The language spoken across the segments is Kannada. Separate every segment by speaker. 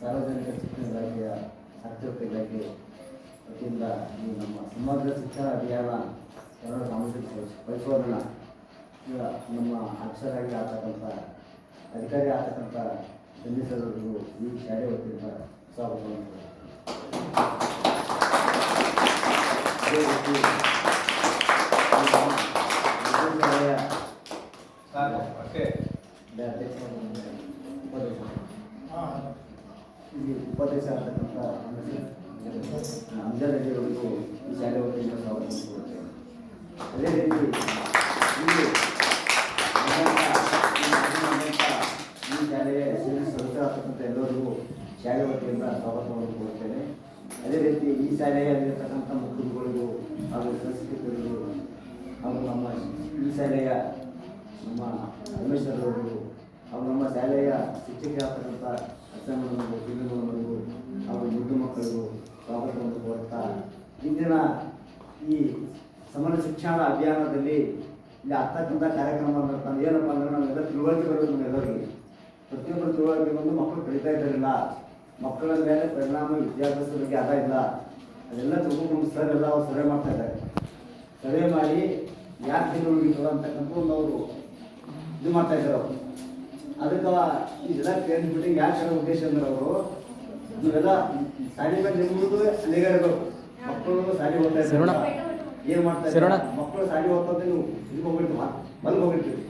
Speaker 1: ಸಾರ್ವಜನಿಕ ಶಿಕ್ಷಣ ಇಲಾಖೆಯ ಸಾಕ್ಷರತಾ ಇಲಾಖೆ ವತಿಯಿಂದ ಈ ನಮ್ಮ ಸಮಗ್ರ ಶಿಕ್ಷಣ ಅಭಿಯಾನ ಕನ್ನಡ ಸಾಮಾಜಿಕ ಪರಿಶೋಧನಾ ಈಗ ನಮ್ಮ ಅಕ್ಷರಾಗಿ ಆಗ್ತಕ್ಕಂಥ ಅಧಿಕಾರಿ ಆಗ್ತಕ್ಕಂಥ ಚಂದ್ರಶೇಖರರು ಈ ಶಾಲೆ ವತಿಯಿಂದ ಸ್ವಾಗತವನ್ನು ಅದೇ ರೀತಿ ಉಪದೇಶ ಆಗ್ತಕ್ಕಂಥ ಅಂಜನಡಿಯವರಿಗೂ ಈ ಶಾಲೆ ವತಿಯಿಂದ ಸ್ವಾಗತವನ್ನು ಕೊಡುತ್ತೇವೆ. ಅದೇ ರೀತಿ ಇಲ್ಲಿ ಈ ಶಾಲೆಯ ಸದಸ್ಯರಾಗ್ತಕ್ಕಂಥ ಎಲ್ಲರಿಗೂ ಶಾಲೆ ವತಿಯಿಂದ ಸ್ವಾಗತವನ್ನು ಕೊಡುತ್ತೇನೆ. ಅದೇ ರೀತಿ ಈ ಶಾಲೆಯಲ್ಲಿರ್ತಕ್ಕಂಥ ಮುಖಂಡಗಳಿಗೂ ಹಾಗೂ ಸಂಸ್ಕೃತಿಗಳಿಗೂ ಹಾಗೂ ನಮ್ಮ ಈ ಶಾಲೆಯ ನಮ್ಮ ರಮೇಶ್ವರವರು ಹಾಗೂ ನಮ್ಮ ಶಾಲೆಯ ಶಿಕ್ಷಕರಾಗ್ತಕ್ಕಂಥ ಅಚ್ಚಮ್ಮನವರಿಗೂ ಪಿಲ್ಲಮ್ಮನವರಿಗೂ ಹಾಗೂ ಮುದ್ದು ಮಕ್ಕಳಿಗೂ ಸ್ವಾಗತವನ್ನು ಕೋರುತ್ತಾ ಇಂದಿನ ಈ ಸಮರ ಶಿಕ್ಷಣ ಅಭಿಯಾನದಲ್ಲಿ ಇಲ್ಲಿ ಆಗ್ತಕ್ಕಂಥ ಕಾರ್ಯಕ್ರಮ ಅಂದ್ರೆ ಏನಪ್ಪ ಅಂದ್ರೆ ನಾವೆಲ್ಲ ತಿಳುವಳಿಕೆ ಬರೋದು ನಮ್ಮೆಲ್ಲರಿಗೆ ಪ್ರತಿಯೊಬ್ಬರು ತಿಳುವಳಿಕೆ ಬಂದು ಮಕ್ಕಳು ಕಲಿತಾ ಇದ್ದಾರಿಲ್ಲ, ಮಕ್ಕಳ ಮೇಲೆ ಪರಿಣಾಮ ವಿದ್ಯಾಭ್ಯಾಸದ ಬಗ್ಗೆ ಆದ ಇಲ್ಲ, ಅದೆಲ್ಲ ತಿಳ್ಕೊಂಡು ಸರ್ ಎಲ್ಲ ಅವ್ರು ಸರ್ವೆ ಮಾಡ್ತಾ ಇದ್ದಾರೆ. ಸರ್ವೆ ಮಾಡಿ ಯಾಕೆ ತಿಳುವಳಿಕೆ ಅಂತಕ್ಕಂಥ ಒಂದು ಅವರು ಇದು ಮಾಡ್ತಾ ಇದ್ದಾರೆ. ಅವರು ಅದಕ್ಕೆ ಇದೆಲ್ಲ ಕೇಳಿಬಿಟ್ಟು ಯಾಕೆ ಉದ್ದೇಶ ಅಂದ್ರೆ ಅವರು ನೀವೆಲ್ಲ ಶಾಲೆ ಮೇಲೆ ನಿಮ್ಮದು ಅಲ್ಲಿಗೆ ಇರಬೇಕು. ಮಕ್ಕಳು ಶಾಲೆ ಓದ್ತಾ ಇದ್ದಾರೆ, ಏನು ಮಾಡ್ತಾ ಇದ್ದಾರೆ ಮಕ್ಕಳು ಶಾಲೆ ಓದ್ತಂದ್ರೆ ನೀವು ಇದಕ್ಕೆ ಹೋಗ್ಬಿಡ್ತೀವಿ, ಬಂದು ಹೋಗ್ಬಿಡ್ತೀವಿ.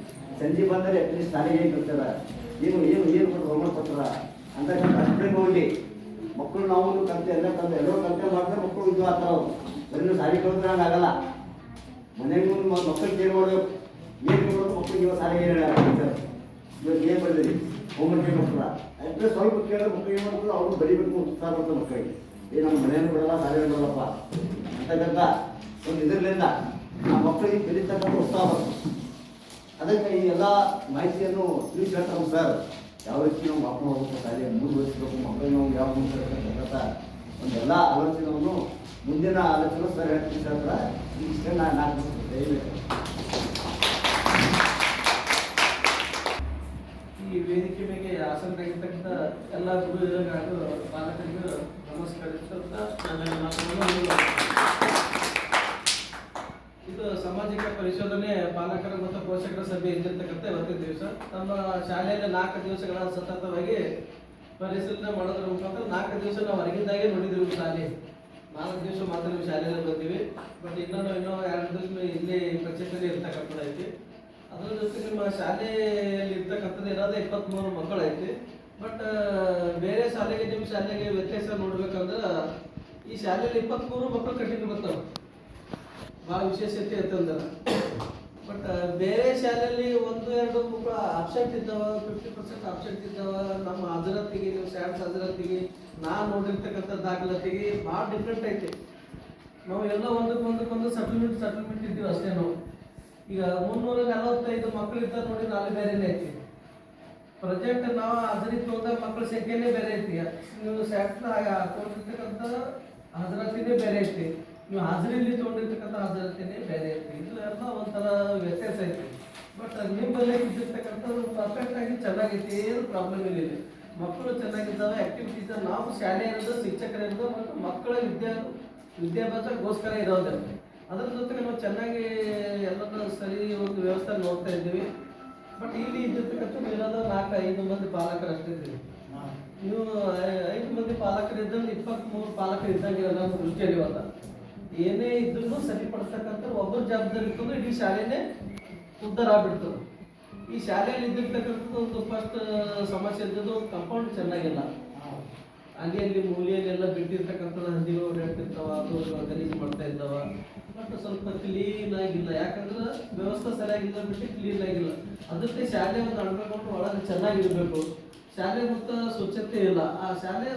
Speaker 1: ಸಂಜೆ ಬಂದರೆ ಅಟ್ಲೀಸ್ಟ್ ಶಾಲೆಗೆ ಏನು ಬರ್ತಾರ, ಏನು ಏನು ಏನು ಕೊಟ್ಟು ಹೋಮ್ವರ್ಕ್ ಕೊಡ್ತಾರ ಅಂತಕ್ಕಂಥ ಅಷ್ಟೇ ಹೋಗಿ ಮಕ್ಕಳು ನಾವು ಕಲಿತೆ ಎಲ್ಲ ಕಲಿತೆ ಎಲ್ಲರೂ ಕಲಿತೆ ಮಾಡಿದ್ರೆ ಮಕ್ಕಳು ಇದು ಆಗ್ತಾವ. ಬರೀ ಶಾಲೆ ಕಲಿದ್ರೆ ಹಂಗೆ ಆಗಲ್ಲ. ಮನೆಗೂ ಮಕ್ಕಳಿಗೆ ಏನು ಮಾಡಬೇಕು, ಏನು ಕೊಡೋದು ಮಕ್ಕಳಿಗೆ ಇವಾಗ ಶಾಲೆಗೆ ಏನು ಇವಾಗ ಏನು ಬರೀರಿ ಹೋಮ್ವರ್ಕ್ ಏನು ಕೊಡ್ತಾರ ಅಷ್ಟೇ ಸ್ವಲ್ಪ ಕೇಳಿದ್ರೆ ಮಕ್ಕಳು ಏನು ಮಾಡ್ತಾರೆ ಅವರು ಬರೀಬೇಕು ಉತ್ಸಾಹ ಬರ್ತದೆ ಮಕ್ಕಳಿಗೆ. ನಮ್ಮ ಮನೆಯನ್ನು ಬಿಡಲ್ಲ ಶಾಲೆ ಬಿಡಲ್ಲಪ್ಪ ಅಂತಕ್ಕಂಥ ಒಂದು ಇದರಿಂದ ಆ ಮಕ್ಕಳಿಗೆ ಕಲಿತಕ್ಕಂಥ ಉತ್ಸಾಹ ಬರ್ತದೆ. ಅದಕ್ಕೆ ಈ ಎಲ್ಲ ಮಾಹಿತಿಯನ್ನು ತಿಳಿಸಿ ಹೇಳ್ತಾರೆ ಸರ್, ಯಾವ ರೀತಿ ನಾವು ಮಕ್ಕಳು ಹೋಗ್ಬೇಕು, ಶಾಲೆ ಮುಂದುವರಿಸಬೇಕು, ಮಕ್ಕಳಿಗೆ ನಾವು ಯಾವ ಮುಂದುವರಿಸಬೇಕಂತ ಒಂದೆಲ್ಲ ಆಲೋಚನೆಯನ್ನು ಮುಂದಿನ ಆಲೋಚನೆ ಸರ್ ಹೇಳ್ತೀನಿ ಸರ್. ಇಷ್ಟೇ ನಾನು ದಯವಿಟ್ಟು
Speaker 2: ಈ ವೇದಿಕೆ ಮೇಲೆ ಆಸಕ್ತರಾಗಿರ್ತಕ್ಕಂಥ ಎಲ್ಲ ಗುರು ಹಿರಿಯರು ಪಾಲಕರಿಗೂ ನಮಸ್ಕರಿಸುತ್ತಾ ಇದು ಸಾಮಾಜಿಕ ಪರಿಶೋಧನೆ ಪಾಲಕರ ಮತ್ತು ಪೋಷಕರ ಸಭೆ ಇದ್ದಿರ್ತಕ್ಕಂಥ ಇವತ್ತಿನ ದಿವಸ ನಮ್ಮ ಶಾಲೆಯಲ್ಲಿ 4 ದಿವಸಗಳ ಸತತವಾಗಿ ಪರಿಶೀಲನೆ ಮಾಡೋದ್ರ ಮುಖಾಂತರ 4 ದಿವಸ ನಾವು ಹೊರಗಿದ್ದಾಗೆ ನೋಡಿದ್ದೀವಿ. ಶಾಲೆ 4 ದಿವಸ ಮಾತ್ರ ನೀವು ಶಾಲೆಯಲ್ಲಿ ಬಂದೀವಿ. ಬಟ್ ಇನ್ನೂ 2 ದಿವಸ ಇಲ್ಲಿ ಪ್ರಚೇತನೆ ಇರ್ತಕ್ಕಂಥದ್ದು ಐತಿ. ಅದರ ಜೊತೆಗೆ ನಿಮ್ಮ ಶಾಲೆಯಲ್ಲಿ ಇರ್ತಕ್ಕಂಥದ್ದು ಇರೋದೇ 23 ಮಕ್ಕಳು ಐತಿ. ಬಟ್ ಬೇರೆ ಶಾಲೆಗೆ ನಿಮ್ಮ ಶಾಲೆಗೆ ವ್ಯತ್ಯಾಸ ನೋಡ್ಬೇಕಂದ್ರೆ ಈ ಶಾಲೆಯಲ್ಲಿ 23 ಮಕ್ಕಳು ಕಟ್ಟಿಗೆ ಬರ್ತಾವೆ, ಭಾಳ ವಿಶೇಷತೆ ಅಂತಂದ್ರೆ. ಬಟ್ ಬೇರೆ ಶಾಲೆಯಲ್ಲಿ 1-2 ಮಕ್ಕಳು ಆಬ್ಸೆಂಟ್ ಇದ್ದಾವ, 50% ಆಬ್ಸೆಂಟ್ ಇದ್ದಾವ. ನಮ್ಮ ಹಾಜರಾತಿಗೆ ನೀವು ಸ್ಯಾಮ್ಸ್ ಹಾಜರಾತಿಗೆ ನಾನು ನೋಡಿರ್ತಕ್ಕಂಥ ದಾಖಲಾತಿಗೆ ಭಾಳ ಡಿಫ್ರೆಂಟ್ ಐತಿ. ನಾವು ಎಲ್ಲ ಒಂದಕ್ಕೊಂದು ಸೆಟಲ್ಮೆಂಟ್ ಇದ್ದೀವಿ ಅಷ್ಟೇ. ನಾವು ಈಗ 345 ಮಕ್ಕಳು ಇದ್ದ ನೋಡಿ ನಾಳೆ ಬೇರೆನೇ ಐತಿ. ಪ್ರೆಸೆಂಟ್ ನಾವು ಹಾಜರಿ ತೊಗೊಂಡ ಮಕ್ಕಳ ಸಂಖ್ಯೆನೇ ಬೇರೆ ಐತಿ. ನೀವು ಸ್ಯಾಟ್ನ ತೊಗೊಂಡಿರ್ತಕ್ಕಂಥ ಹಾಜರಾತಿನೇ ಬೇರೆ ಐತಿ, ನೀವು ಹಾಜರಿಯಲ್ಲಿ ತೊಗೊಂಡಿರ್ತಕ್ಕಂಥ ಹಾಜರಾತಿನೇ ಬೇರೆ ಐತಿ. ಇದು ಎಲ್ಲ ಒಂಥರ ವ್ಯತ್ಯಾಸ ಐತಿ. ಬಟ್ ನಿಮ್ಮಲ್ಲೇ ಇದ್ದಿರ್ತಕ್ಕಂಥದ್ದು ಪರ್ಫೆಕ್ಟ್ ಆಗಿ ಚೆನ್ನಾಗೈತಿ, ಏನು ಪ್ರಾಬ್ಲಮ್ ಇಲ್ಲ. ಮಕ್ಕಳು ಚೆನ್ನಾಗಿದ್ದಾವೆ, ಆಕ್ಟಿವಿಟೀಸ್. ನಾವು ಶಾಲೆ ಇರೋದು ಶಿಕ್ಷಕರಿರೋದು ಮತ್ತು ಮಕ್ಕಳ ವಿದ್ಯಾಭ್ಯಾಸಕ್ಕೋಸ್ಕರ ಇರೋದಿಲ್ಲ. ಅದರ ಜೊತೆಗೆ ನಾವು ಚೆನ್ನಾಗಿ ಎಲ್ಲರೂ ಸರಿ ಒಂದು ವ್ಯವಸ್ಥೆ ನೋಡ್ತಾ ಇದ್ದೀವಿ. ಬಟ್ ಇಲ್ಲಿ ಇದ್ದಿರ್ತಕ್ಕಂಥ ಇರೋದು 4-5 ಮಂದಿ ಪಾಲಕರು ಅಷ್ಟೇ ಇದ್ದೀವಿ. ನೀವು 5 ಮಂದಿ ಪಾಲಕರು ಇದ್ದಂಗೆ 23 ಪಾಲಕರು ಇದ್ದಂಗೆ ನಮ್ಮ ದೃಷ್ಟಿಯಲ್ಲಿ ಇವತ್ತು ಏನೇ ಇದ್ರೂ ಸರಿಪಡಿಸ್ತಕ್ಕಂಥ ಒಬ್ಬರು ಜವಾಬ್ದಾರಿ ಇರ್ತದೆ, ಇಡೀ ಶಾಲೆನೇ ಉದ್ಧಾರ ಆಗ್ಬಿಡ್ತದೆ. ಈ ಶಾಲೆಯಲ್ಲಿ ಇದ್ದಿರ್ತಕ್ಕಂಥದ್ದು ಒಂದು ಫಸ್ಟ್ ಸಮಸ್ಯೆ ಇದ್ದದ್ದು ಕಂಪೌಂಡ್ ಚೆನ್ನಾಗಿಲ್ಲ. ಅಲ್ಲಿ ಮೂಲೆಯಲ್ಲೆಲ್ಲ ಬಿಟ್ಟಿರ್ತಕ್ಕಂಥದ್ದು ಹಂದಿಗಳು ಓಡಾಡ್ತಿರ್ತಾವ, ಅದು ಗಲೀಜು ಮಾಡ್ತಾ ಇದ್ದಾವ. ಬಟ್ ಸ್ವಲ್ಪ ಕ್ಲೀನ್ ಆಗಿಲ್ಲ, ಯಾಕಂದ್ರೆ ವ್ಯವಸ್ಥೆ ಸರಿಯಾಗಿಲ್ಲ ಬಿಟ್ಟು ಕ್ಲೀನ್ ಆಗಿಲ್ಲ. ಅದಕ್ಕೆ ಶಾಲೆ ಒಂದು ಅಡ್ಕೊಂಡು ಒಳಗೆ ಚೆನ್ನಾಗಿರ್ಬೇಕು. ಶಾಲೆ ಮತ್ತು ಸ್ವಚ್ಛತೆ ಇಲ್ಲ. ಆ ಶಾಲೆಯ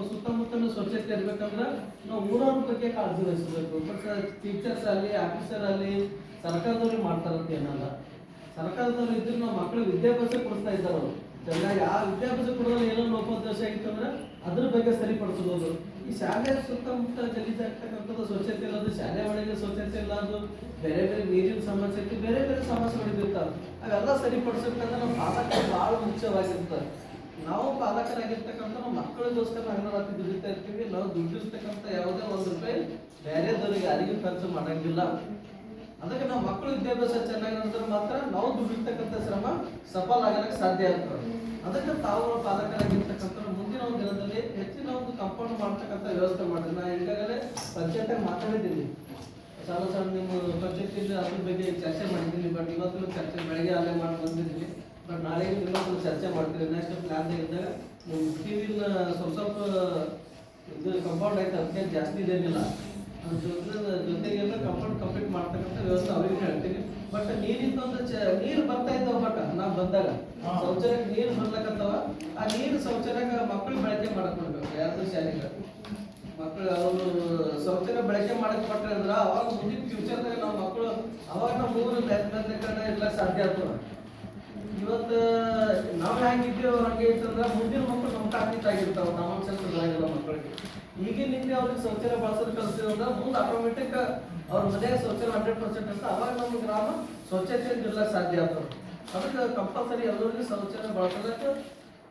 Speaker 2: ಸುತ್ತಮುತ್ತಲ ಸ್ವಚ್ಛತೆ ಇರ್ಬೇಕಂದ್ರೆ ನಾವು 3 ಬಗ್ಗೆ ಕಾಳಜಿ ವಹಿಸಬೇಕು. ಬಟ್ ಟೀಚರ್ಸ್ ಅಲ್ಲಿ, ಆಫೀಸರ್ ಅಲ್ಲಿ, ಸರ್ಕಾರದವ್ರಿಗೆ ಮಾಡ್ತಾರಂತ ಏನಲ್ಲ. ಸರ್ಕಾರದವ್ರು ಇದ್ರೆ ನಾವು ಮಕ್ಕಳಿಗೆ ವಿದ್ಯಾಭ್ಯಾಸ ಕೊಡಿಸ್ತಾ ಇದ್ದಾರೆ. ಅವರು ಚೆನ್ನಾಗಿ ಆ ವಿದ್ಯಾಭ್ಯಾಸ ಕೊಡೋದ್ರಲ್ಲಿ ಏನೋ ಲೋಪದೋಷ ಆಗಿತ್ತು ಅಂದ್ರೆ ಅದ್ರ ಬಗ್ಗೆ ಸರಿಪಡಿಸಬಹುದು. ಈ ಶಾಲೆ ಸುತ್ತಮುತ್ತ ಗಲೀಜಾಗ್ತಕ್ಕಂಥದ್ದು ಸ್ವಚ್ಛತೆ ಇಲ್ಲದು, ಶಾಲೆ ಒಳಗೆ ಸ್ವಚ್ಛತೆ ಇಲ್ಲ, ಅದು ಬೇರೆ ಬೇರೆ ನೀರಿನ ಸಮಸ್ಯೆ ಬೇರೆ ಬೇರೆ ಸಮಸ್ಯೆಗಳಿರ್ತಾವೆ. ಅವೆಲ್ಲ ಸರಿಪಡಿಸಬೇಕಂದ್ರೆ ನಮ್ಮ ಪಾಲಕರು ಭಾಳ ಮುಖ್ಯವಾಗಿರ್ತಾರೆ. ನಾವು ಪಾಲಕರಾಗಿರ್ತಕ್ಕಂಥ ನಾವು ಮಕ್ಕಳಿಗೋಸ್ಕರ ಹಗಲು ದುಡಿತಾ ಇರ್ತೀವಿ. ನಾವು ದುಡ್ಡಿರ್ತಕ್ಕಂಥ ಯಾವುದೇ ಒಂದು ರೂಪಾಯಿ ಬೇರೆದವರಿಗೆ ಯಾರಿಗೂ ಖರ್ಚು ಮಾಡಂಗಿಲ್ಲ. ಅದಕ್ಕೆ ನಾವು ಮಕ್ಕಳು ವಿದ್ಯಾಭ್ಯಾಸ ಚೆನ್ನಾಗಿ ನಡೆದ್ರೆ ಮಾತ್ರ ನಾವು ದುಡ್ಡಿರ್ತಕ್ಕಂಥ ಶ್ರಮ ಸಫಲ ಆಗಲಿಕ್ಕೆ ಸಾಧ್ಯ ಆಗ್ತದೆ. ಅದಕ್ಕೆ ತಾವು ಪಾಲಕರಾಗಿರ್ತಕ್ಕಂಥ ಮುಂದಿನ ಒಂದು ದಿನದಲ್ಲಿ ಹೆಚ್ಚಿನ ಒಂದು ಕಂಪೌಂಡ್ ಮಾಡ್ತಕ್ಕಂಥ ವ್ಯವಸ್ಥೆ ಮಾಡಿದ್ರೆ ನಾ ಈಗಾಗಲೇ ಪಂಚಾಯತ್ ಮಾತಾಡಿದ್ದೀನಿ. ಸಣ್ಣ ನಿಮ್ಮ ಪಂಚಾಯತಿಯಲ್ಲಿ ಅದ್ರ ಬಗ್ಗೆ ಚರ್ಚೆ ಮಾಡಿದ್ದೀನಿ. ಬಟ್ ಇವತ್ತು ಚರ್ಚೆ ಬೆಳಗ್ಗೆ ಅಲ್ಲೇ ಮಾಡಿ ಬಂದಿದ್ದೀನಿ. ಬಟ್ ನಾಳೆ ಇನ್ನೊಂದು ಚರ್ಚೆ ಮಾಡ್ತೀವಿ. ನೆಕ್ಸ್ಟ್ ಪ್ಲಾನ್ ಇದ್ದಾಗ ನಿಮ್ಮ ಟಿವಿನ ಸ್ವಲ್ಪ ಇದು ಕಂಪೌಂಡ್ ಆಯ್ತು, ಅದಕ್ಕೆ ಜಾಸ್ತಿ ಇದೇನಿಲ್ಲ. ಅದ್ರ ಜೊತೆಗೆಲ್ಲ ಕಂಪೌಂಡ್ ಕಂಪ್ಲೀಟ್ ಮಾಡ್ತಕ್ಕಂಥ ವ್ಯವಸ್ಥೆ ಅವ್ರಿಗೆ ಹೇಳ್ತೀನಿ. ಬಟ್ ನೀರಿಂದ ಒಂದು ನೀರು ಬರ್ತಾ ಇದ್ದಾವ. ಬಟ್ ನಾವು ಬಂದಾಗ ಶೌಚಾಲಯಕ್ಕೆ ನೀರು ಬರ್ಲಕ್ಕಂತವ. ಆ ನೀರು ಶೌಚಾಲಯ ಮಕ್ಕಳು ಬಳಕೆ ಮಾಡಕ್ ಕೊಡ್ಬೇಕು. ಯಾವ್ದು ಶಾಲೆಗೆ ಮಕ್ಕಳು ಅವರು ಶೌಚಾಲಯ ಬಳಕೆ ಮಾಡಕ್ ಕೊಟ್ರೆ ಅಂದ್ರೆ ಅವಾಗ ಮುಂದಿನ ಫ್ಯೂಚರ್ದಾಗ ನಾವು ಮಕ್ಕಳು ಅವಾಗ ನಾವು ಮೂರು ಕಡೆ ಎಲ್ಲ ಸಾಧ್ಯ ಆಗ್ತದೆ. ಇವತ್ತು ನಾವು ಹೆಂಗಿದ್ದೀವಿ ಹಂಗೆ ಇರ್ತಂದ್ರೆ ಮುಂದಿನ ಮಕ್ಕಳು ನಮ್ಮ ಕಾರ್ಮಿಕ ಆಗಿರ್ತಾವೆ. ನಮ್ಮ ಸ್ವಲ್ಪ ಬರಂಗಿಲ್ಲ ಮಕ್ಕಳಿಗೆ. ಈಗಿನ ನಿಂದೆ ಅವ್ರಿಗೆ ಶೌಚಾಲಯ ಬಳಸೋದು ಕಲಿಸ್ತೀವಿ ಅಂದ್ರೆ ಮುಂದೆ ಆಟೋಮೆಟಿಕ್ ಅವ್ರ ಮನೆಯಾಗ ಶೌಚಾಲಯ 100% ಇರ್ತದೆ. ಅವಾಗ ನಮ್ಮ ಗ್ರಾಮ ಸ್ವಚ್ಛತೆಯಿಂದ ಇರ್ಲಕ್ಕೆ ಸಾಧ್ಯ ಆಗ್ತದೆ. ಅದಕ್ಕೆ ಕಂಪಲ್ಸರಿ ಎಲ್ಲರಿಗೂ ಶೌಚಾಲಯ ಬಳಸೋದಕ್ಕೆ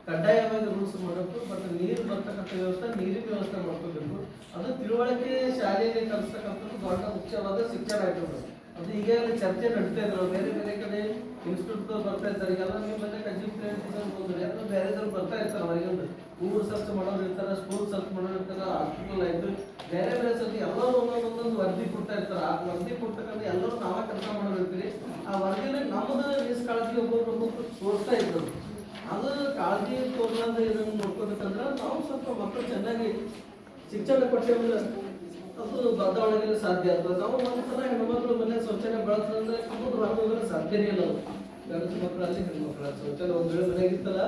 Speaker 2: ಕಡ್ಡಾಯವಾಗಿ ರೂಲ್ಸ್ ಮಾಡಬೇಕು. ಬಟ್ ನೀರು ಬರ್ತಕ್ಕಂಥ ವ್ಯವಸ್ಥೆ ನೀರಿನ ವ್ಯವಸ್ಥೆ ಮಾಡ್ಕೋಬೇಕು. ಅದು ತಿಳುವಳಿಕೆ ಶಾಲೆಯಲ್ಲಿ ಕಲಿಸ್ತಕ್ಕಂಥದ್ದು ದೊಡ್ಡ ಮುಖ್ಯವಾದ ಶಿಕ್ಷಣ ಆಗಿರ್ಬೋದು. ಅದು ಈಗಾಗಲೇ ಚರ್ಚೆ ನಡೀತಾ ಇದ್ರು. ಬೇರೆ ಬೇರೆ ಕಡೆ ಇನ್ಸ್ಟಿಟ್ಯೂಟ್ ಬರ್ತಾ ಇರ್ತಾರೆ. ಈಗೆಲ್ಲ ನಿಮ್ಮ ಮನೆ ಕಜ್ಜಿ ಹೋದ್ರೆ ಎಲ್ಲ ಬೇರೆದವ್ರು ಬರ್ತಾ ಇರ್ತಾರೆ. ಹೊರಗಿಂದ ಊರು ಸರ್ಚ್ ಮಾಡೋರು ಇರ್ತಾರೆ, ಸ್ಕೂಲ್ ಸರ್ಚ್ ಮಾಡೋರು ಇರ್ತಾರೆ, ಹಾಸ್ಪಿಟಲ್ ಆಯ್ತು, ಬೇರೆ ಬೇರೆ ಸರ್ತಿ ಎಲ್ಲರೂ ಒಂದೊಂದೊಂದು ವರದಿ ಕೊಡ್ತಾ ಇರ್ತಾರೆ. ಆ ವರದಿ ಕೊಡ್ತಕ್ಕಂಥ ಎಲ್ಲರೂ ನಾವೇ ಕೆಲಸ ಮಾಡೋರು ಇರ್ತೀರಿ. ಆ ವರದಿನ ನಮ್ಮದು ನಿಷ್ಕಾಳಜಿ ಒಬ್ಬೊಬ್ರು ತೋರಿಸ್ತಾ ಇದ್ರು. ಅದು ಕಾಳಜಿ ತೋರ್ಲಾರ್ದ ಇದನ್ನು ನೋಡ್ಕೋಬೇಕಂದ್ರೆ ನಾವು ಸ್ವಲ್ಪ ಮಕ್ಕಳು ಚೆನ್ನಾಗಿ ಶಿಕ್ಷಣ ಕೊಟ್ಟೇವಂದ್ರೆ ಅದು ಬದಲಾವಣೆಗೆ ಸಾಧ್ಯ ಆಗ್ತದೆ. ನಾವು ಒಂದ್ಸಲ ಹೆಣ್ಮಕ್ಳು ಮನೆ ಶೌಚಾಲಯ ಬಳಸೋದಂದ್ರೆ ನಮ್ಮದು ಹೊರಗೋದ್ರೆ ಸಾಧ್ಯನೇ ಇಲ್ಲ. ಗಂಡಸು ಮಕ್ಕಳಲ್ಲಿ ಹೆಣ್ಮಕ್ಳ ಶೌಚಾಲಯ ಒಂದು ವೇಳೆ ಮನೆಗಿತ್ತಲ್ಲ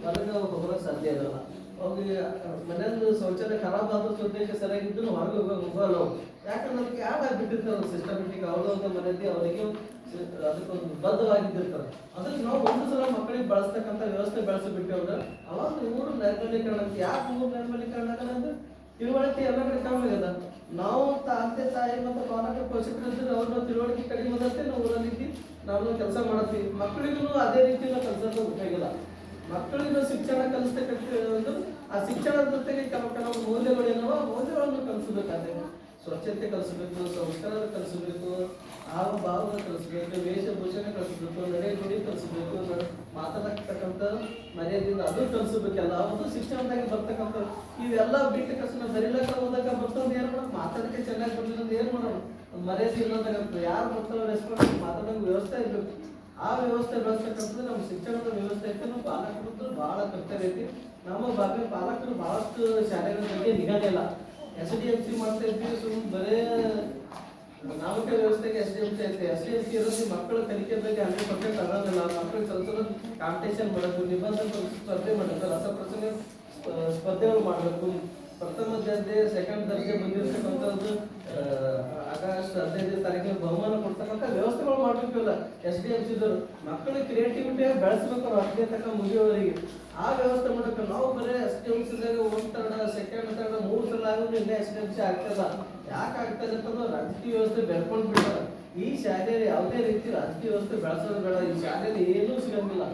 Speaker 2: ಹೊರಗೆ ಹೋಗೋಕೆ ಸಾಧ್ಯ ಇರಲ್ಲ. ಅವ್ರಿಗೆ ಮನೆಯದು ಶೌಚಾಲಯ ಖರಾಬ್ ಆದ್ರೂ ಉದ್ದೇಶ ಸರಿಯಾಗಿದ್ದು ಹೊರಗೆ ಹೋಗಲ್ಲ. ಯಾಕಂದ್ರೆ ಅದಕ್ಕೆ ಯಾರು ಬಿಟ್ಟಿರ್ತಾರೆ ಸಿಸ್ಟಮೆಟಿಕ್ ಅವ್ರದ್ದು ಮನೆಯಲ್ಲಿ ಅವರಿಗೆ ಅದಕ್ಕೊಂದು ಬದ್ಧವಾಗಿದ್ದಿರ್ತಾರೆ. ಅದಕ್ಕೆ ನಾವು ಒಂದು ಸಲ ಮಕ್ಕಳಿಗೆ ಬಳಸ್ತಕ್ಕಂಥ ವ್ಯವಸ್ಥೆ ಬೆಳೆಸಿಬಿಟ್ಟೇವ್ರೆ ಅವಾಗ ಊರು ನೈರ್ಮಲೀಕರಣ. ಯಾಕೆ ಊರು ನೈರ್ಮಲೀಕರಣ ಆಗಲ್ಲ ಅಂದ್ರೆ ತಿಳುವಳಿಕೆ ಎಲ್ಲ ಕಡೆ ಕಮ್ಮಿ ಆಗದ. ನಾವು ತಂದೆ ತಾಯಿ ಮತ್ತು ಪಾಲಕ ಪೋಷಕರಿದ್ರೆ ಅವ್ರನ್ನ ತಿಳುವಳಿಕೆ ಕಡಿಮೆ ಆದಷ್ಟೇ ನಾವು ಊರಲ್ಲಿ ನಾವು ಕೆಲಸ ಮಾಡ್ತೀವಿ. ಮಕ್ಕಳಿಗೂ ಅದೇ ರೀತಿ ನಾವು ಕಲಿಸೋದು ಉಪಯೋಗಿಲ್ಲ. ಮಕ್ಕಳಿಗೂ ಶಿಕ್ಷಣ ಕಲಿಸ್ತಕ್ಕಂಥ ಆ ಶಿಕ್ಷಣದ ಜೊತೆಗೆ ಕೆಲವು ಮೌಲ್ಯಗಳು ಏನವ ಮೌಲ್ಯಗಳನ್ನು ಕಲಿಸಬೇಕಾದ್ರೆ ಸ್ವಚ್ಛತೆ ಕಲಿಸಬೇಕು, ಸಂಸ್ಕಾರ ಕಲಿಸಬೇಕು, ಹಾವ ಭಾವ ಕಲಿಸಬೇಕು, ವೇಷಭೂಷಣ ಕಲಿಸಬೇಕು, ನಡೆ ನುಡಿ ಕಲಿಸಬೇಕು, ಮಾತಾಡತಕ್ಕಂಥ ಮರ್ಯಾದೆಯಿಂದ ಅದು ಕಲಿಸಬೇಕಲ್ಲ. ಅದು ಶಿಕ್ಷಣದಾಗಿ ಬರ್ತಕ್ಕಂಥ ಇವೆಲ್ಲ ಬಿಟ್ಟ ಕಷ್ಟ ಬರೀಲಕ್ಕ ಹೋದಾಗ ಬರ್ತಂದು ಏನು ಮಾಡೋದು, ಮಾತಾಡಕ್ಕೆ ಚೆನ್ನಾಗಿ ಬರ್ಲಿಲ್ಲ ಏನು ಮಾಡೋದು, ಮರ್ಯಾದೆ ಇಲ್ಲದಾಗಂತ ಯಾರು ಬರ್ತಾರೋ ರೆಸ್ಪಾನ್ಸ್ ಮಾತಾಡೋಂಗೆ ವ್ಯವಸ್ಥೆ ಇರಬೇಕು. ಆ ವ್ಯವಸ್ಥೆ ಬೆಳೆಸ್ತಕ್ಕಂಥದ್ದು ನಮ್ಮ ಶಿಕ್ಷಣದ ವ್ಯವಸ್ಥೆ ಐತೆ. ನಾವು ಪಾಲಕರದ್ದು ಭಾಳ ಕರ್ತವ್ಯ ಐತಿ. ನಮ್ಮ ಪಾಲಕರು ಭಾಳಷ್ಟು ಶಾಲೆಗಳ ಬಗ್ಗೆ ನಿಗಾನೇ ಇಲ್ಲ. SDMC ಮಾಡ್ತಾ ಇರ್ತೀವಿ. ಸುಮ್ಮನೆ ಬರೇ ನಾಮಕ ವ್ಯವಸ್ಥೆಗೆ SDMC ಐತೆ. SDMC ಇರೋದು ಮಕ್ಕಳ ಕಲಿಕೆ ಬಗ್ಗೆ 100% ಅನ್ನೋದಿಲ್ಲ. ಮಕ್ಕಳಿಗೆ ಸ್ವಲ್ಪ ಕಾಂಪಿಟೇಷನ್ ಮಾಡಬೇಕು, ನಿಬಂಧನ ಸ್ಪರ್ಧೆ ಮಾಡಬೇಕು, ರಸಪ್ರಸಂಗ ಸ್ಪರ್ಧೆಗಳು ಮಾಡಬೇಕು. ಪ್ರಥಮ ದರ್ಜೆ ಸೆಕೆಂಡ್ ದರ್ಜೆ ಬಂದಿರತಕ್ಕಂಥದ್ದು ಆಗಸ್ಟ್ 15ನೇ ತಾರೀಕಿನ ಬಹುಮಾನ ಕೊಡ್ತಕ್ಕಂಥ ವ್ಯವಸ್ಥೆಗಳು ಮಾಡಬೇಕಲ್ಲ SDMCದವರು. ಮಕ್ಕಳ ಕ್ರಿಯೇಟಿವಿಟಿ ಬೆಳೆಸ್ಬೇಕು ಅವ್ರು 10ನೇ ತನಕ ಮುಗಿಯೋವರೆಗೆ. ಆ ವ್ಯವಸ್ಥೆ ಮಾಡಬೇಕು. ನಾವು ಬರೀ SDMCದಾಗ 1 ಥರ್ಡ್ ಸೆಕೆಂಡ್ ಥರ್ಡ್ 3 ಸಲ ಆಗೋದು ಇನ್ನೇ SDMC ಆಗ್ತದ. ಯಾಕೆ ಆಗ್ತದೆ ಅಂತಂದ್ರೆ ರಾಜಕೀಯ ವ್ಯವಸ್ಥೆ ಬೆಳ್ಕೊಂಡು ಬಿಡ್ತಾರೆ. ಈ ಶಾಲೆಯಲ್ಲಿ ಯಾವುದೇ ರೀತಿ ರಾಜಕೀಯ ವ್ಯವಸ್ಥೆ ಬೆಳೆಸೋದು ಬೇಡ. ಈ ಶಾಲೆಯಲ್ಲಿ ಏನೂ ಸಿಗಂಗಿಲ್ಲ.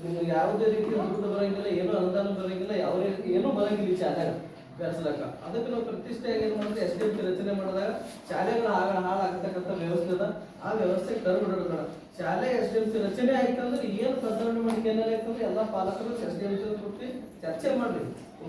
Speaker 2: ನಿಮ್ಗೆ ಯಾವುದೇ ರೀತಿ ದುಡ್ಡು ಬರೋಂಗಿಲ್ಲ, ಏನೂ ಅನುದಾನ ಬರೋಂಗಿಲ್ಲ, ಯಾವ ರೀತಿ ಏನೂ ಬರೋಂಗಿಲ್ಲ ಈ ಶಾಲೆಗೆ ಬೆಳೆಸ್ಲಕ್ಕ. ಅದಕ್ಕೆ ನಾವು ಪ್ರತಿಷ್ಠೆಯಾಗಿ ಏನು ಮಾಡಿದ್ರೆ SDMC ರಚನೆ ಮಾಡಿದಾಗ ಶಾಲೆಗಳ ಹಾಳಾಗತಕ್ಕಂಥ ವ್ಯವಸ್ಥೆ ಅದ. ಆ ವ್ಯವಸ್ಥೆ ಕರ್ಬಿಡೋಣ. ಶಾಲೆ SDMC ರಚನೆ ಆಯ್ತಂದ್ರೆ ಏನು ಬದಲಾವಣೆ ಮಾಡಿಕೆ ಏನಾಯ್ತಂದ್ರೆ ಎಲ್ಲ ಪಾಲಕರು SDMC ಕೊಟ್ಟು ಚರ್ಚೆ ಮಾಡ್ರಿ.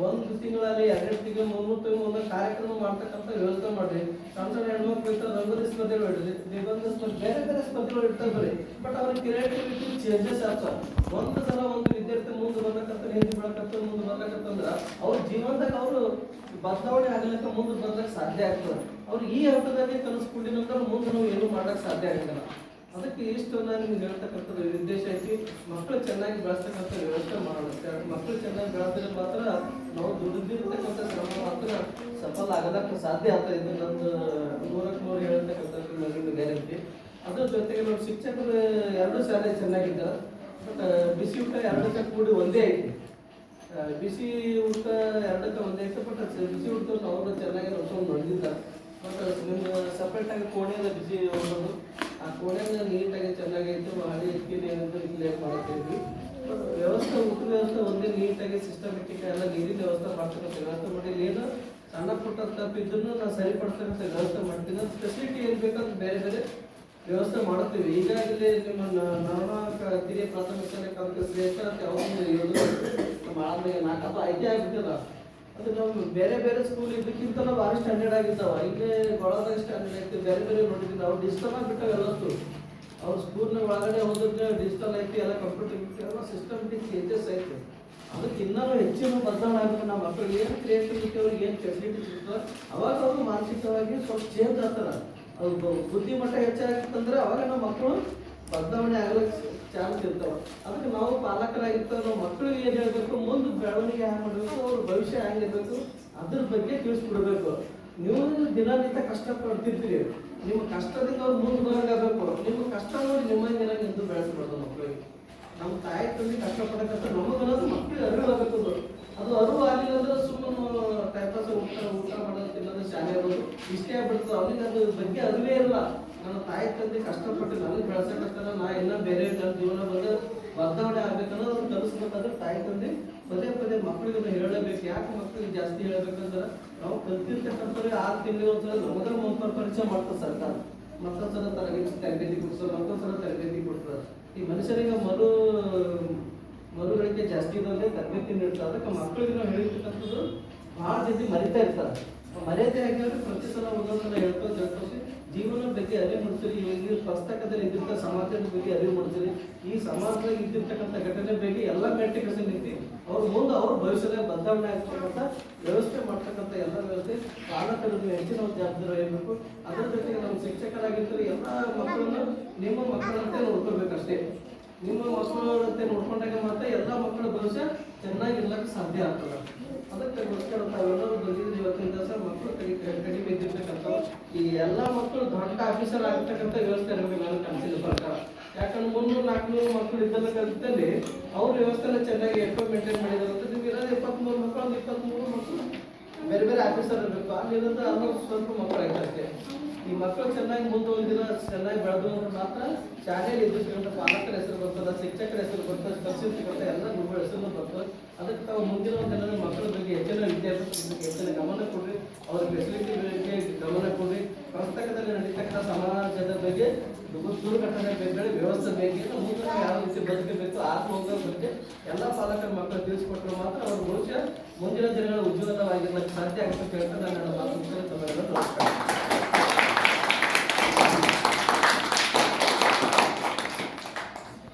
Speaker 2: 1 ತಿಂಗಳಲ್ಲಿ 2 ತಿಂಗಳು 3 ತಿಂಗಳು ಒಂದೊಂದು ಕಾರ್ಯಕ್ರಮ ಮಾಡ್ತಕ್ಕಂಥ ವ್ಯವಸ್ಥೆ ಮಾಡ್ರಿ. ಸಣ್ಣ ಸಣ್ಣ ಹೆಣ್ಮಕ್ಳು ಇರ್ತಾರೆ, ರಂಗೋಲಿ ಸ್ಪರ್ಧೆಗಳು ಇಡ್ರಿ, ನಿಬಂಧ ಸ್ಪರ್ಧೆ, ಬೇರೆ ಬೇರೆ ಸ್ಪರ್ಧೆಗಳು ಇರ್ತಾರೆ ಬರ್ರಿ. ಬಟ್ ಅವ್ರಿಗೆ ಕ್ರಿಯೇಟಿವಿಟಿ ಚೇಂಜಸ್ ಆಗ್ತಾವ. ಒಂದು ಸಲ ಒಂದು ವಿದ್ಯಾರ್ಥಿ ಮುಂದೆ ಬರ್ಬೇಕಂತ ಹಿಂದಿ ಬಿಡಕಂತ ಮುಂದೆ ಬರ್ಬೇಕಂತಂದ್ರೆ ಅವ್ರ ಜೀವನದಾಗ ಅವರು ಬದಲಾವಣೆ ಆಗ್ಲಿಕ್ಕೆ ಮುಂದೆ ಬರ್ಲಿಕ್ಕೆ ಸಾಧ್ಯ ಆಗ್ತದೆ. ಅವ್ರು ಈ ಹಂತದಲ್ಲಿ ಕಲಿಸ್ಕೊಂಡಿನಂದ್ರೆ ಮುಂದೆ ನಾವು ಏನು ಮಾಡಕ್ಕೆ ಸಾಧ್ಯ ಆಗಿಲ್ಲ. ಅದಕ್ಕೆ ಇಷ್ಟು ನಾನು ನಿಮ್ಗೆ ಹೇಳ್ತಕ್ಕಂಥದ್ದು ಉದ್ದೇಶ ಐತಿ. ಮಕ್ಕಳು ಚೆನ್ನಾಗಿ ಬೆಳೆಸ್ತಕ್ಕಂಥ ವ್ಯವಸ್ಥೆ ಮಾಡೋಣ. ಮಕ್ಕಳು ಚೆನ್ನಾಗಿ ಬೆಳೆಸಿದ್ರೆ ಮಾತ್ರ ನಾವು ದುಡಿದಿರ್ತಕ್ಕಂಥ ಶ್ರಮ ಮಾತ್ರ ಸಫಲ ಆಗೋದಕ್ಕೆ ಸಾಧ್ಯ ಆಗ್ತದೆ. ಇದು ನಂದು 100ಕ್ಕೆ 100 ಹೇಳ್ತಕ್ಕಂಥದ್ದು ನನಗೆ ಗ್ಯಾರಂಟಿ. ಅದ್ರ ಜೊತೆಗೆ ನಾವು ಶಿಕ್ಷಕರು 2 ಶಾಲೆ ಚೆನ್ನಾಗಿದ್ದಾರೆ. ಬಟ್ ಬಿಸಿ ಊಟ 2ಕ್ಕೆ ಕೂಡಿ ಒಂದೇ ಐತಿ. ಬಿಸಿ ಊಟ 2ಕ್ಕೆ ಒಂದೇ ಐತೆ. ಬಟ್ ಬಿಸಿ ಊಟ ಅವರು ಚೆನ್ನಾಗಿ ನೋಡ್ಕೊಂಡು ನಡೆದಿದ್ದಾರೆ. ಬಟ್ ನಿಮ್ಮ ಸಪ್ರೇಟಾಗಿ ಕೋಣೆಯಲ್ಲ ಬಿಸಿ ಹೋಗೋದು. ಆ ಕೋಣೆನ ನೀಟಾಗಿ ಚೆನ್ನಾಗೈತೆ ಮಾಡಿ ಇಕ್ಕಿರಿ ಅಂತ ಕ್ಲಿಯರ್ ಮಾಡ್ತಿದ್ವಿ. ವ್ಯವಸ್ಥೆ ಊಟದ ವ್ಯವಸ್ಥೆ ಒಂದೇ ನೀಟಾಗಿ ಸಿಸ್ಟಮೆಟಿಕ್ ಎಲ್ಲ ನೀರಿನ ವ್ಯವಸ್ಥೆ ಮಾಡ್ತಕ್ಕಂಥ ವ್ಯವಸ್ಥೆ ಮಾಡಿ ಏನು ಸಣ್ಣ ಪುಟ್ಟ ತಪ್ಪಿದ್ದನ್ನು ನಾವು ಸರಿಪಡ್ತಕ್ಕಂಥ ವ್ಯವಸ್ಥೆ ಮಾಡ್ತೀವಿ. ಫೆಸಿಲಿಟಿ ಏನು ಬೇಕಂತ ಬೇರೆ ಬೇರೆ ವ್ಯವಸ್ಥೆ ಮಾಡುತ್ತೀವಿ. ಈಗಾಗಲೇ ನಿಮ್ಮ ಕಿರಿಯ ಪ್ರಾಥಮಿಕ ಶಾಲೆ ಕಾಲಕ್ಕೆ ಶ್ರೇಷ್ಠ ಅಂತ ಯಾವುದು ಯೋಜನೆ ನಮ್ಮ ಆಳ್ಮೆಗೆ 4 ಅಥವಾ 5 ಆಗಿರ್ತದ. ಅದು ನಾವು ಬೇರೆ ಬೇರೆ ಸ್ಕೂಲ್ ಇದಕ್ಕಿಂತ ಭಾರಿ ಸ್ಟ್ಯಾಂಡರ್ಡ್ ಆಗಿದ್ದಾವ. ಇಲ್ಲೇ ಒಳಗೆ ಸ್ಟ್ಯಾಂಡರ್ಡ್ ಐತಿ, ಬೇರೆ ಬೇರೆ ನೋಡಿದ್ವಿ. ಅವ್ರು ಡಿಜಿಟಲ್ ಆಗಿಬಿಟ್ಟಾವ ಎಲ್ಲತ್ತು. ಅವ್ರ ಸ್ಕೂಲ್ನ ಒಳಗಡೆ ಹೋದ್ರೆ ಡಿಜಿಟಲ್ ಐತಿ, ಎಲ್ಲ ಕಂಪ್ಯೂಟರ್ ಎಲ್ಲ ಸಿಸ್ಟಮೆಟಿಕ್ ಚೇಂಜಸ್ ಐತಿ. ಅದಕ್ಕೆ ಇನ್ನೂ ಹೆಚ್ಚಿನ ಬದಲಾವಣೆ ಆಗುತ್ತೆ. ನಮ್ಮ ಮಕ್ಕಳಿಗೆ ಏನು ಕ್ರಿಯೇಟಿವಿಟಿ, ಅವ್ರಿಗೆ ಏನು ಫೆಸಿಲಿಟಿ ಸಿಗ್ತದೆ, ಅವಾಗ ಅವರು ಮಾನಸಿಕವಾಗಿ ಸ್ವಲ್ಪ ಚೇಂಜ್ ಆಗ್ತಾರೆ. ಅದು ಬುದ್ಧಿಮಟ್ಟ ಹೆಚ್ಚಾಗಿತ್ತಂದ್ರೆ ಅವಾಗ ನಮ್ಮ ಮಕ್ಕಳು ಬದಲಾವಣೆ ಆಗಲಿಕ್ಕೆ ಚಾನ್ಸ್ ಇರ್ತಾವೆ. ಅದಕ್ಕೆ ನಾವು ಪಾಲಕರಾಗಿರ್ತಾರೆ, ನಾವು ಮಕ್ಕಳಿಗೆ ಏನು ಹೇಳಬೇಕು, ಮುಂದೆ ಬೆಳವಣಿಗೆ ಹ್ಯಾಂಗೆ ಮಾಡಬೇಕು, ಅವ್ರ ಭವಿಷ್ಯ ಹೆಂಗಿರ್ಬೇಕು ಅದ್ರ ಬಗ್ಗೆ ತಿಳಿಸ್ಬಿಡ್ಬೇಕು. ನೀವು ದಿನನಿತ್ಯ ಕಷ್ಟಪಡ್ತಿರ್ತೀರಿ, ನಿಮ್ಮ ಕಷ್ಟದಿಂದ ಅವ್ರು ಮುಂದೆ ಬರೋಂಗಾಗಬೇಕು. ನಿಮ್ಮ ಕಷ್ಟ ನೋಡಿ ನಿಮ್ಮಂಗೆ ಎಂದು ಬೆಳೆಸ್ಬಾರ್ದು ಮಕ್ಕಳಿಗೆ. ನಮ್ಮ ತಾಯಿ ತಂದೆ ಕಷ್ಟಪಡಕಂತ ನಮಗನ್ನೋದು ಮಕ್ಕಳಿಗೆ ಅರಿವು ಆಗಬೇಕು. ಅದು ಅರಿವು ಆಗಲಿಲ್ಲ ಅಂದ್ರೆ ಸುಮ್ಮನೆ ಟೈಪಾಸ್ ಊಟ ಮಾಡೋದು ತಿನ್ನೋದು ಶಾಲೆ ಆಗೋದು ಇಷ್ಟೇ ಆಗ್ಬಿಡ್ತದೆ. ಅವನಿಗೆ ಅದ್ರ ಬಗ್ಗೆ ಅರಿವೇ ಇಲ್ಲ. ನನ್ನ ತಾಯಿ ತಂದೆ ಕಷ್ಟಪಟ್ಟು ನನಗೆ ಬೆಳೆಸಕತ್ತಾರ, ನಾ ಎಲ್ಲ ಬೇರೆ ನನ್ನ ಜೀವನ ಬಂದು ಬದಲಾವಣೆ ಆಗ್ಬೇಕನ್ನೋದು ಅವ್ರು ಕಲಿಸ್ಬೇಕಾದ್ರೆ ತಾಯಿ ತಂದೆ ಪದೇ ಪದೇ ಮಕ್ಕಳಿಗೆ ಹೇಳಬೇಕು. ಯಾಕೆ ಮಕ್ಕಳಿಗೆ ಜಾಸ್ತಿ ಹೇಳಬೇಕಂದ್ರೆ ನಾವು ಕಲ್ತಿರ್ತಕ್ಕಂಥವ್ರಿಗೆ 6 ತಿಂಗಳಿಗೆ ಒಂದ್ಸಲ ನಮಗ ಮುಂಪರ್ ಪರಿಚಯ ಮಾಡ್ತಾರೆ ಸರ್ಕಾರ. ಮತ್ತೊಂದ್ಸಲ ತರಬೇತಿ ಕೊಡ್ತಾರೆ, ಮತ್ತೊಂದ್ಸಲ ತರಬೇತಿ ಕೊಡ್ತಾರೆ. ಈ ಮನುಷ್ಯರಿಗೆ ಮರುಗಳಿಕೆ ಜಾಸ್ತಿ ಇದ್ದಂಗೆ ತರಬೇತಿ ನೀಡ್ತಾರೆ. ಅದಕ್ಕೆ ಮಕ್ಕಳಿಗೆ ನಾವು ಹೇಳಿರ್ತಕ್ಕಂಥದ್ದು ಭಾಳ ಜಲ್ದಿ ಮರಿತಾ ಇರ್ತಾರೆ. ಮರ್ಯಾದೆ ಆಗಿದ್ರೆ ಪ್ರತಿ ಸಲ ಒಂದೊಂದ್ಸಲ ಹೇಳ್ಕೊಂಡು ಜೀವನ ಬಗ್ಗೆ ಅರಿವು ಮೂಡಿಸಿರಿ. ಈ ಪುಸ್ತಕದಲ್ಲಿ ಇದ್ದಿರ್ತ ಸಮಾಜದ ಬಗ್ಗೆ ಅರಿವು ಮೂಡಿಸಿರಿ. ಈ ಸಮಾಜದಲ್ಲಿ ಇದ್ದಿರ್ತಕ್ಕಂಥ ಘಟನೆ ಬಗ್ಗೆ ಎಲ್ಲ ಮೆಟ್ಟಿಕಸ ನಿಂತು ಅವ್ರ ಮುಂದೆ ಅವ್ರ ಭವಿಷ್ಯದಾಗ ಬದಲಾವಣೆ ಆಗ್ತಕ್ಕಂಥ ವ್ಯವಸ್ಥೆ ಮಾಡ್ತಕ್ಕಂಥ ಎಲ್ಲ ವ್ಯವಸ್ಥೆ ಪಾಲಕರಿಗೆ ಹೆಚ್ಚಿನ ಜವಾಬ್ದಾರಿ ಇರಬೇಕು. ಅದರ ಜೊತೆಗೆ ನಮ್ಮ ಶಿಕ್ಷಕರಾಗಿರ್ತಾರೆ ಎಲ್ಲ ಮಕ್ಕಳನ್ನು ನಿಮ್ಮ ಮಕ್ಕಳಂತೆ ನೋಡ್ಕೋಬೇಕಷ್ಟೇ. ನಿಮ್ಮ ಮಕ್ಕಳಂತೆ ನೋಡ್ಕೊಂಡಾಗ ಮಾತ್ರ ಎಲ್ಲ ಮಕ್ಕಳ ಭವಿಷ್ಯ ಚೆನ್ನಾಗಿರ್ಲಕ್ಕೆ ಸಾಧ್ಯ ಆಗ್ತದೆ. ಅದಕ್ಕೋಸ್ಕರ ತಾವೆಲ್ಲರೂ ಬಂದಿದ್ದು ಇವತ್ತಿನ ದಿವಸ ಮಕ್ಕಳು ಕಡಿಮೆ ಇದ್ದಿರ್ತಕ್ಕಂಥ ಈ ಎಲ್ಲ ಮಕ್ಕಳು ದೊಡ್ಡ ಆಫೀಸರ್ ಆಗಿರ್ತಕ್ಕಂಥ ವ್ಯವಸ್ಥೆ ನಮಗೆ ನಾನು ಕನಸಿನ ಪ್ರಕಾರ. ಯಾಕಂದ್ರೆ 300-400 ಮಕ್ಕಳು ಇದ್ದಲ್ಲ ಕಲಿತಲ್ಲಿ ಅವ್ರ ವ್ಯವಸ್ಥೆನ ಚೆನ್ನಾಗಿ ಮೇಂಟೈನ್ ಮಾಡಿದಾರೆ ಅಂತ. ನಿಮ್ಗೆ ಇರೋದು 23 ಮಕ್ಕಳು, ಒಂದು 23 ಮಕ್ಕಳು ಬೇರೆ ಬೇರೆ ಆಫೀಸರ್ ಇರಬೇಕು. ಅಲ್ಲಿರೋದು ಅನ್ನೋದು ಸ್ವಲ್ಪ ಮಕ್ಕಳು ಆಯ್ತು ಅಷ್ಟೇ. ಈ ಮಕ್ಕಳು ಚೆನ್ನಾಗಿ ಮುಂದುವರೆದಿರೋ ಚೆನ್ನಾಗಿ ಬೆಳೆದು ಅಂದ್ರೆ ಮಾತ್ರ ಶಾಲೆಯಲ್ಲಿ ಇದ್ದಿರ್ತಕ್ಕಂಥ ಪಾಲಕರ ಹೆಸರು ಬರ್ತದೆ, ಶಿಕ್ಷಕರ ಹೆಸರು ಬರ್ತದೆ, ಕಲಿಸಿರ್ತಕ್ಕಂಥ ಎಲ್ಲ ಗುರುಗಳ ಹೆಸರು ಬರ್ತದೆ. ಅದಕ್ಕೆ ತಾವು ಮುಂದಿನ ದಿನದ ಮಕ್ಕಳ ಬಗ್ಗೆ ಹೆಚ್ಚಿನ ವಿದ್ಯಾಭ್ಯಾಸದ ಬಗ್ಗೆ ಹೆಚ್ಚಿನ ಗಮನ ಕೊಡ್ರಿ. ಅವ್ರ ಫೆಸಿಲಿಟಿ ಬಗ್ಗೆ ಗಮನ ಕೊಡ್ರಿ. ಪುಸ್ತಕದಲ್ಲಿ ನಡೀತಕ್ಕಂಥ ಸಮಾಜದ ಬಗ್ಗೆ ದುರ್ಘಟನೆ ಬೇರೆ ವ್ಯವಸ್ಥೆ ಬೇಕು, ಮುಂದೆ ಯಾವ ರೀತಿ ಬದುಕಬೇಕು, ಆತ್ಮಹತ್ಯೆ ಬಗ್ಗೆ ಎಲ್ಲ ಪಾಲಕರ ಮಕ್ಕಳು ತಿಳಿಸ್ಕೊಟ್ರೆ ಮಾತ್ರ ಅವ್ರ ಭವಿಷ್ಯ ಮುಂದಿನ ದಿನಗಳ ಉಜ್ವಲವಾಗಿರ್ಲಿಕ್ಕೆ ಸಾಧ್ಯ ಆಗುತ್ತೆ ಅಂತ ನಾನು ಮಾತು ನಮಸ್ಕಾರ.